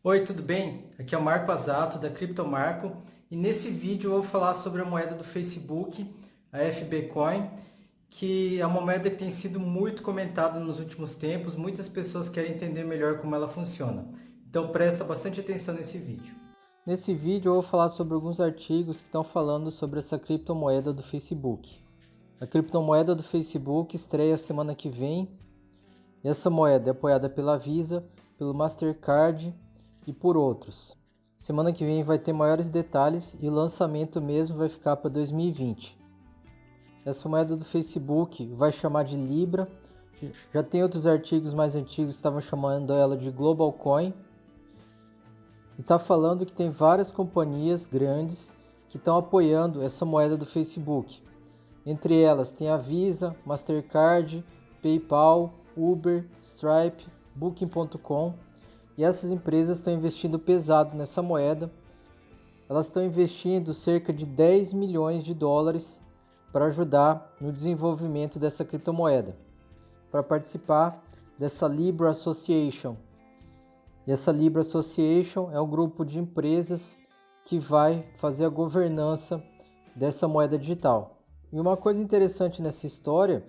Oi, tudo bem? Aqui é o Marco Azato da Criptomarco e nesse vídeo eu vou falar sobre a moeda do Facebook, a FB Coin, que é uma moeda que tem sido muito comentada nos últimos tempos. Muitas pessoas querem entender melhor como ela funciona. Então presta bastante atenção nesse vídeo. Nesse vídeo eu vou falar sobre alguns artigos que estão falando sobre essa criptomoeda do Facebook. A criptomoeda do Facebook estreia semana que vem. E essa moeda é apoiada pela Visa, pelo Mastercard e por outros. Semana que vem vai ter maiores detalhes e o lançamento mesmo vai ficar para 2020. Essa moeda do Facebook vai chamar de Libra. Já tem outros artigos mais antigos que estavam chamando ela de Global Coin. E está falando que tem várias companhias grandes que estão apoiando essa moeda do Facebook. Entre elas tem a Visa, Mastercard, PayPal, Uber, Stripe, Booking.com. E essas empresas estão investindo pesado nessa moeda. Elas estão investindo cerca de 10 milhões de dólares para ajudar no desenvolvimento dessa criptomoeda, para participar dessa Libra Association. E essa Libra Association é um grupo de empresas que vai fazer a governança dessa moeda digital. E uma coisa interessante nessa história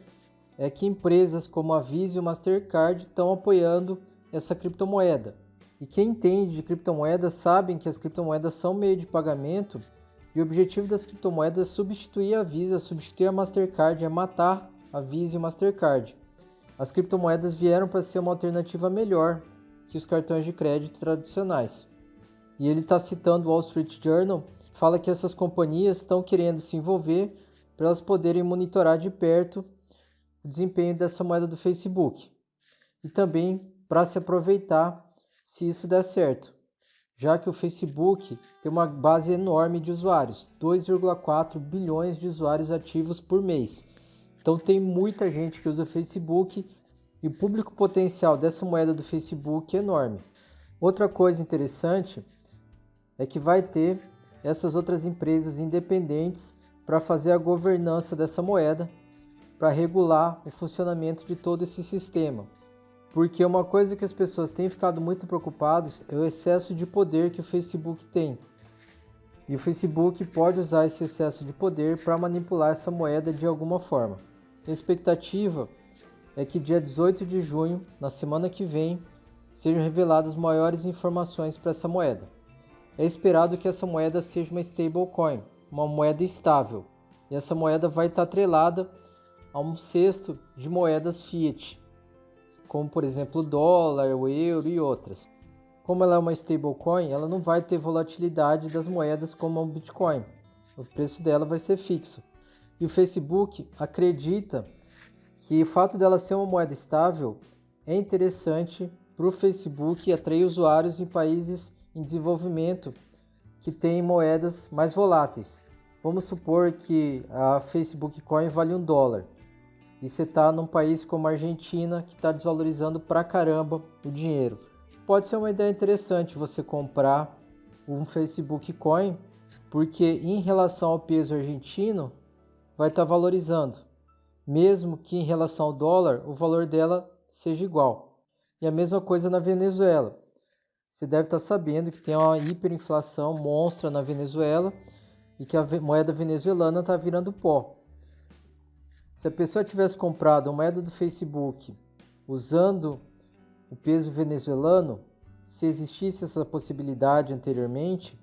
é que empresas como a Visa e o Mastercard estão apoiando essa criptomoeda. E quem entende de criptomoedas sabem que as criptomoedas são meio de pagamento e o objetivo das criptomoedas é substituir a Visa, substituir a Mastercard, é matar a Visa e o Mastercard. As criptomoedas vieram para ser uma alternativa melhor que os cartões de crédito tradicionais. E ele está citando o Wall Street Journal, fala que essas companhias estão querendo se envolver para elas poderem monitorar de perto o desempenho dessa moeda do Facebook e também para se aproveitar se isso der certo, já que o Facebook tem uma base enorme de usuários, 2,4 bilhões de usuários ativos por mês. Então tem muita gente que usa o Facebook e o público potencial dessa moeda do Facebook é enorme. Outra coisa interessante é que vai ter essas outras empresas independentes para fazer a governança dessa moeda, para regular o funcionamento de todo esse sistema. Porque uma coisa que as pessoas têm ficado muito preocupadas é o excesso de poder que o Facebook tem. E o Facebook pode usar esse excesso de poder para manipular essa moeda de alguma forma. A expectativa é que dia 18 de junho, na semana que vem, sejam reveladas maiores informações para essa moeda. É esperado que essa moeda seja uma stablecoin, uma moeda estável. E essa moeda vai estar atrelada a um cesto de moedas fiat, como por exemplo o dólar, o euro e outras. Como ela é uma stablecoin, ela não vai ter volatilidade das moedas como o Bitcoin. O preço dela vai ser fixo. E o Facebook acredita que o fato dela ser uma moeda estável é interessante para o Facebook atrair usuários em países em desenvolvimento que têm moedas mais voláteis. Vamos supor que a Facebook Coin vale $1. E você está num país como a Argentina, que está desvalorizando pra caramba o dinheiro. Pode ser uma ideia interessante você comprar um Facebook Coin, porque em relação ao peso argentino, vai estar valorizando. Mesmo que em relação ao dólar, o valor dela seja igual. E a mesma coisa na Venezuela. Você deve estar sabendo que tem uma hiperinflação monstra na Venezuela e que a moeda venezuelana está virando pó. Se a pessoa tivesse comprado a moeda do Facebook usando o peso venezuelano, se existisse essa possibilidade anteriormente,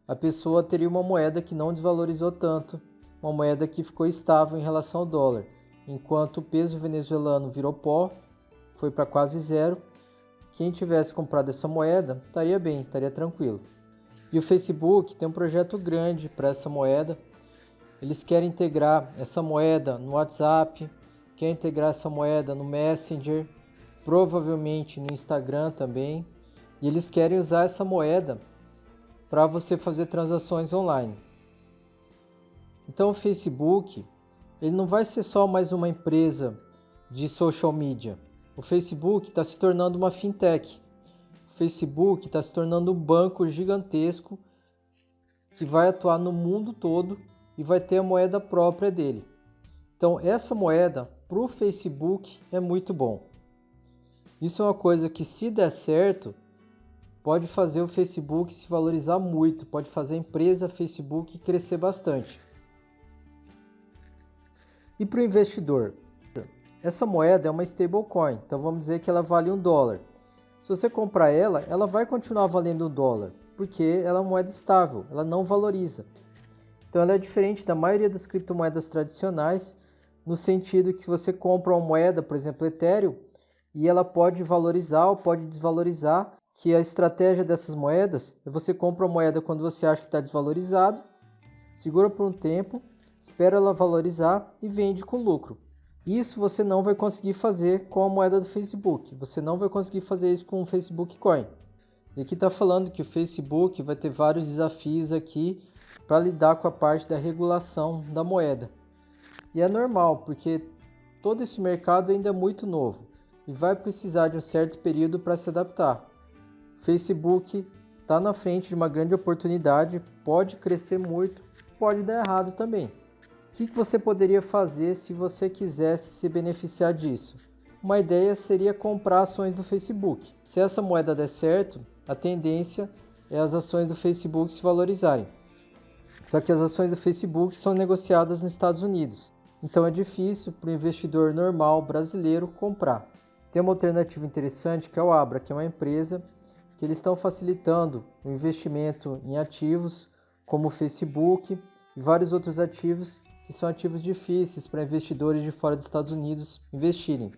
a pessoa teria uma moeda que não desvalorizou tanto, uma moeda que ficou estável em relação ao dólar. Enquanto o peso venezuelano virou pó, foi para quase zero, quem tivesse comprado essa moeda estaria bem, estaria tranquilo. E o Facebook tem um projeto grande para essa moeda. Eles querem integrar essa moeda no WhatsApp, querem integrar essa moeda no Messenger, provavelmente no Instagram também. E eles querem usar essa moeda para você fazer transações online. Então o Facebook, ele não vai ser só mais uma empresa de social media. O Facebook está se tornando uma fintech. O Facebook está se tornando um banco gigantesco que vai atuar no mundo todo e vai ter a moeda própria dele. Então essa moeda para o Facebook é muito bom. Isso é uma coisa que, se der certo, pode fazer o Facebook se valorizar muito, pode fazer a empresa Facebook crescer bastante. E para o investidor? Essa moeda é uma stablecoin, então vamos dizer que ela vale $1. Se você comprar ela, ela vai continuar valendo $1, porque ela é uma moeda estável, ela não valoriza. Então ela é diferente da maioria das criptomoedas tradicionais, no sentido que você compra uma moeda, por exemplo, Ethereum, e ela pode valorizar ou pode desvalorizar, que a estratégia dessas moedas é você compra uma moeda quando você acha que está desvalorizado, segura por um tempo, espera ela valorizar e vende com lucro. Isso você não vai conseguir fazer com a moeda do Facebook, você não vai conseguir fazer isso com o Facebook Coin. E aqui está falando que o Facebook vai ter vários desafios aqui para lidar com a parte da regulação da moeda. E é normal, porque todo esse mercado ainda é muito novo e vai precisar de um certo período para se adaptar. O Facebook está na frente de uma grande oportunidade, pode crescer muito, pode dar errado também. O que você poderia fazer se você quisesse se beneficiar disso? Uma ideia seria comprar ações do Facebook. Se essa moeda der certo, a tendência é as ações do Facebook se valorizarem. Só que as ações do Facebook são negociadas nos Estados Unidos, então é difícil para o investidor normal brasileiro comprar. Tem uma alternativa interessante que é o Abra, que é uma empresa que eles estão facilitando o investimento em ativos como o Facebook e vários outros ativos que são ativos difíceis para investidores de fora dos Estados Unidos investirem.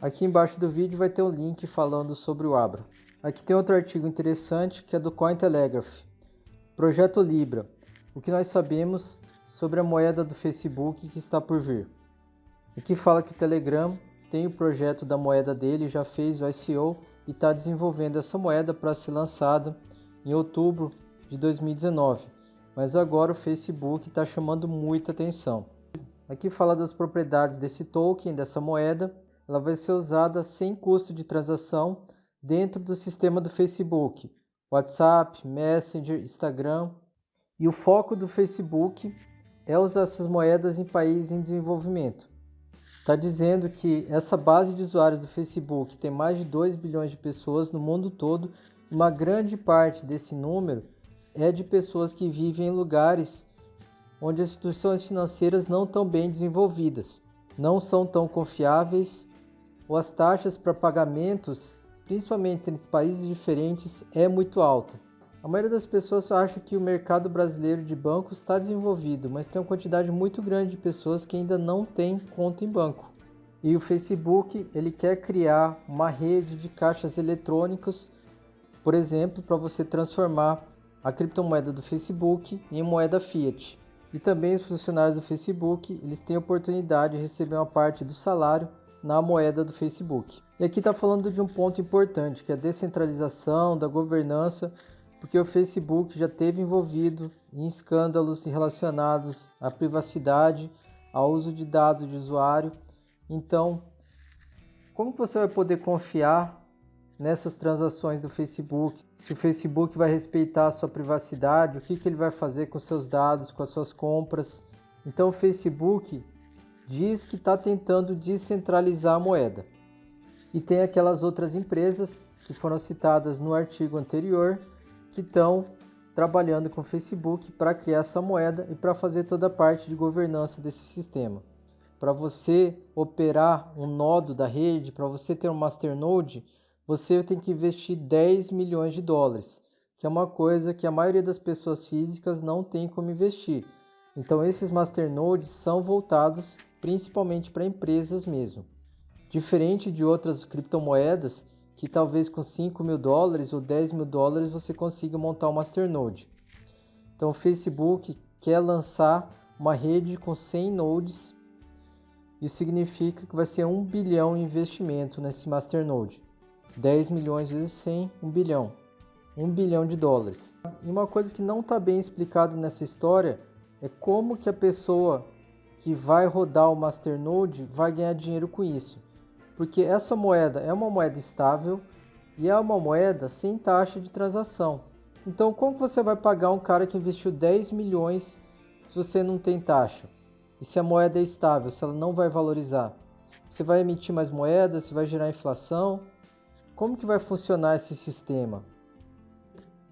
Aqui embaixo do vídeo vai ter um link falando sobre o Abra. Aqui tem outro artigo interessante que é do Cointelegraph. Projeto Libra. O que nós sabemos sobre a moeda do Facebook que está por vir. Aqui fala que o Telegram tem o projeto da moeda dele, já fez o ICO e está desenvolvendo essa moeda para ser lançada em outubro de 2019. Mas agora o Facebook está chamando muita atenção. Aqui fala das propriedades desse token, dessa moeda. Ela vai ser usada sem custo de transação dentro do sistema do Facebook, WhatsApp, Messenger, Instagram. E o foco do Facebook é usar essas moedas em países em desenvolvimento. Está dizendo que essa base de usuários do Facebook tem mais de 2 bilhões de pessoas no mundo todo. Uma grande parte desse número é de pessoas que vivem em lugares onde as instituições financeiras não estão bem desenvolvidas, não são tão confiáveis, ou as taxas para pagamentos, principalmente entre países diferentes, é muito alta. A maioria das pessoas só acha que o mercado brasileiro de bancos está desenvolvido, mas tem uma quantidade muito grande de pessoas que ainda não têm conta em banco. E o Facebook ele quer criar uma rede de caixas eletrônicos, por exemplo, para você transformar a criptomoeda do Facebook em moeda fiat. E também os funcionários do Facebook eles têm a oportunidade de receber uma parte do salário na moeda do Facebook. E aqui está falando de um ponto importante, que é a descentralização da governança, porque o Facebook já esteve envolvido em escândalos relacionados à privacidade, ao uso de dados de usuário. Então, como que você vai poder confiar nessas transações do Facebook? Se o Facebook vai respeitar a sua privacidade, o que ele vai fazer com seus dados, com as suas compras? Então, o Facebook diz que está tentando descentralizar a moeda. E tem aquelas outras empresas que foram citadas no artigo anterior, que estão trabalhando com o Facebook para criar essa moeda e para fazer toda a parte de governança desse sistema. Para você operar um nodo da rede, para você ter um masternode, você tem que investir 10 milhões de dólares, que é uma coisa que a maioria das pessoas físicas não tem como investir. Então esses masternodes são voltados principalmente para empresas mesmo. Diferente de outras criptomoedas, que talvez com 5 mil dólares ou 10 mil dólares você consiga montar um masternode. Então o Facebook quer lançar uma rede com 100 nodes. Isso significa que vai ser 1 bilhão em investimento nesse masternode. 10 milhões vezes 100, 1 bilhão. 1 bilhão de dólares. E uma coisa que não está bem explicada nessa história é como que a pessoa que vai rodar o masternode vai ganhar dinheiro com isso. Porque essa moeda é uma moeda estável e é uma moeda sem taxa de transação. Então como você vai pagar um cara que investiu 10 milhões se você não tem taxa? E se a moeda é estável, se ela não vai valorizar? Você vai emitir mais moedas, você vai gerar inflação? Como que vai funcionar esse sistema?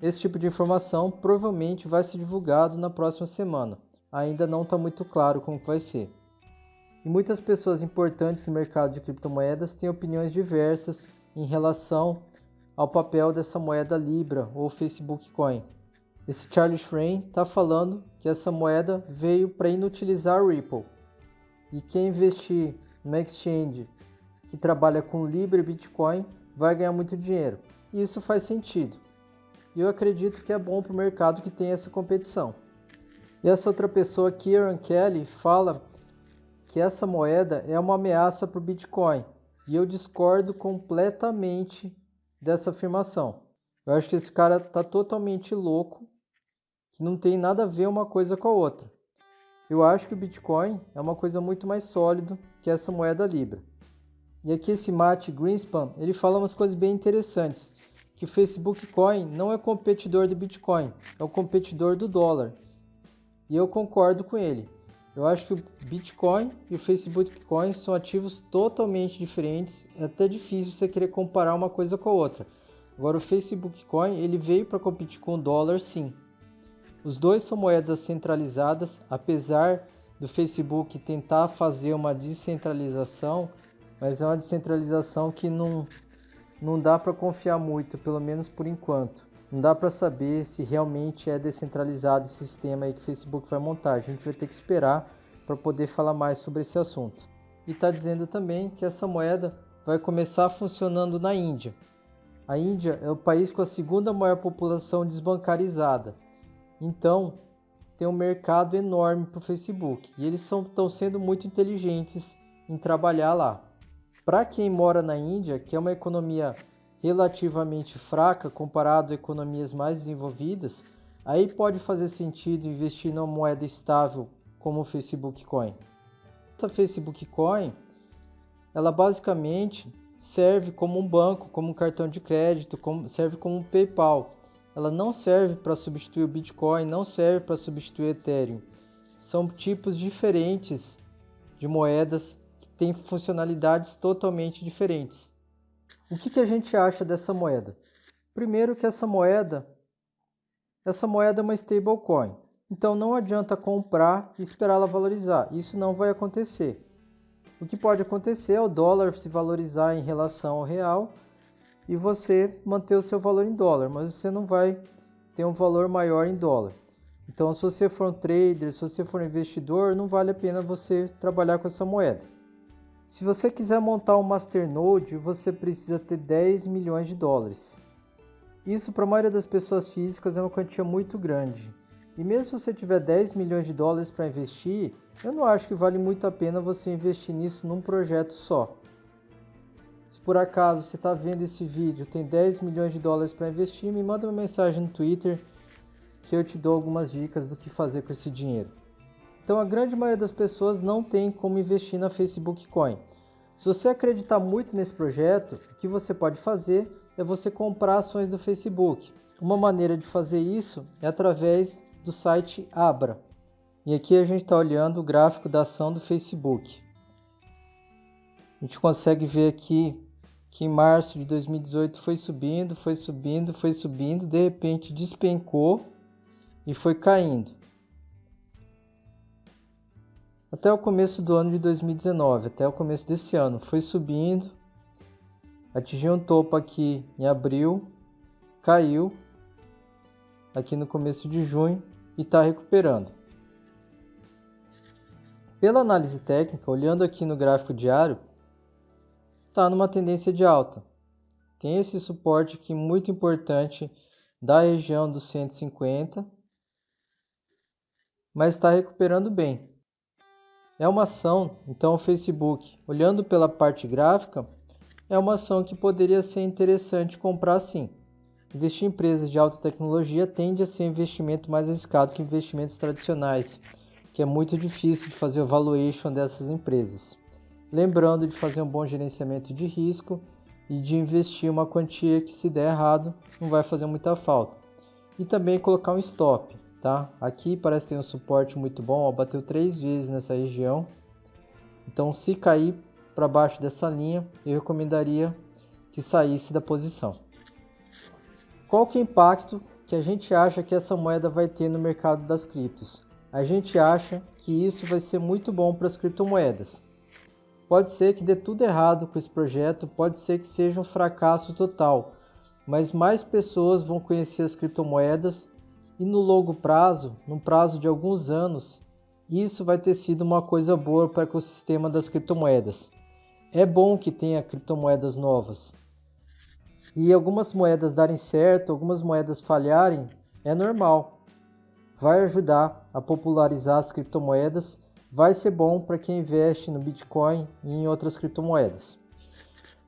Esse tipo de informação provavelmente vai ser divulgado na próxima semana. Ainda não está muito claro como vai ser. E muitas pessoas importantes no mercado de criptomoedas têm opiniões diversas em relação ao papel dessa moeda Libra ou Facebook Coin. Esse Charlie Schrein está falando que essa moeda veio para inutilizar o Ripple. E quem investir numa exchange que trabalha com Libra e Bitcoin vai ganhar muito dinheiro. E isso faz sentido. E eu acredito que é bom para o mercado que tem essa competição. E essa outra pessoa, Kieran Kelly, fala que essa moeda é uma ameaça para o Bitcoin. E eu discordo completamente dessa afirmação. Eu acho que esse cara está totalmente louco, que não tem nada a ver uma coisa com a outra. Eu acho que o Bitcoin é uma coisa muito mais sólida que essa moeda Libra. E aqui esse Matt Greenspan, ele fala umas coisas bem interessantes, que o Facebook Coin não é competidor do Bitcoin, é o competidor do dólar. E eu concordo com ele. Eu acho que o Bitcoin e o Facebook Coin são ativos totalmente diferentes, é até difícil você querer comparar uma coisa com a outra. Agora o Facebook Coin, ele veio para competir com o dólar, sim. Os dois são moedas centralizadas, apesar do Facebook tentar fazer uma descentralização, mas é uma descentralização que não dá para confiar muito, pelo menos por enquanto. Não dá para saber se realmente é descentralizado esse sistema aí que o Facebook vai montar. A gente vai ter que esperar para poder falar mais sobre esse assunto. E está dizendo também que essa moeda vai começar funcionando na Índia. A Índia é o país com a segunda maior população desbancarizada. Então, tem um mercado enorme para o Facebook. E eles estão sendo muito inteligentes em trabalhar lá. Para quem mora na Índia, que é uma economia relativamente fraca comparado a economias mais desenvolvidas, aí pode fazer sentido investir numa moeda estável como o Facebook Coin. Essa Facebook Coin, ela basicamente serve como um banco, como um cartão de crédito, serve como um PayPal. Ela não serve para substituir o Bitcoin, não serve para substituir o Ethereum. São tipos diferentes de moedas que têm funcionalidades totalmente diferentes. O que a gente acha dessa moeda? Primeiro que essa moeda é uma stablecoin. Então não adianta comprar e esperar ela valorizar. Isso não vai acontecer. O que pode acontecer é o dólar se valorizar em relação ao real e você manter o seu valor em dólar, mas você não vai ter um valor maior em dólar. Então, se você for um trader, se você for um investidor, não vale a pena você trabalhar com essa moeda. Se você quiser montar um masternode, você precisa ter 10 milhões de dólares. Isso, para a maioria das pessoas físicas, é uma quantia muito grande. E mesmo se você tiver 10 milhões de dólares para investir, eu não acho que vale muito a pena você investir nisso num projeto só. Se por acaso você está vendo esse vídeo, tem 10 milhões de dólares para investir, me manda uma mensagem no Twitter que eu te dou algumas dicas do que fazer com esse dinheiro. Então a grande maioria das pessoas não tem como investir na Facebook Coin. Se você acreditar muito nesse projeto, o que você pode fazer é você comprar ações do Facebook. Uma maneira de fazer isso é através do site Abra. E aqui a gente está olhando o gráfico da ação do Facebook. A gente consegue ver aqui que em março de 2018 foi subindo, de repente despencou e foi caindo. Até o começo do ano de 2019, até o começo desse ano, foi subindo, atingiu um topo aqui em abril, caiu aqui no começo de junho e está recuperando. Pela análise técnica, olhando aqui no gráfico diário, está numa tendência de alta. Tem esse suporte aqui muito importante da região dos 150, mas está recuperando bem. É uma ação, então o Facebook, olhando pela parte gráfica, é uma ação que poderia ser interessante comprar sim. Investir em empresas de alta tecnologia tende a ser um investimento mais arriscado que investimentos tradicionais, que é muito difícil de fazer o valuation dessas empresas. Lembrando de fazer um bom gerenciamento de risco e de investir uma quantia que, se der errado, não vai fazer muita falta. E também colocar um stop, tá? Aqui parece que tem um suporte muito bom, ó, bateu 3 vezes nessa região. Então, se cair para baixo dessa linha, eu recomendaria que saísse da posição. Qual que é o impacto que a gente acha que essa moeda vai ter no mercado das criptos. A gente acha que isso vai ser muito bom para as criptomoedas. Pode ser que dê tudo errado com esse projeto, pode ser que seja um fracasso total, mas mais pessoas vão conhecer as criptomoedas e no longo prazo, no prazo de alguns anos, isso vai ter sido uma coisa boa para o ecossistema das criptomoedas. É bom que tenha criptomoedas novas. E algumas moedas darem certo, algumas moedas falharem, é normal. Vai ajudar a popularizar as criptomoedas, vai ser bom para quem investe no Bitcoin e em outras criptomoedas.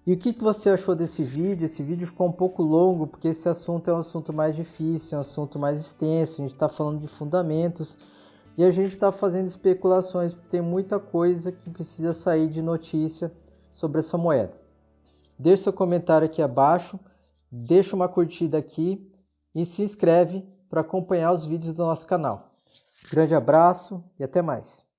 E o que você achou desse vídeo? Esse vídeo ficou um pouco longo porque esse assunto é um assunto mais difícil, é um assunto mais extenso, a gente está falando de fundamentos e a gente está fazendo especulações porque tem muita coisa que precisa sair de notícia sobre essa moeda. Deixe seu comentário aqui abaixo, deixa uma curtida aqui e se inscreve para acompanhar os vídeos do nosso canal. Grande abraço e até mais!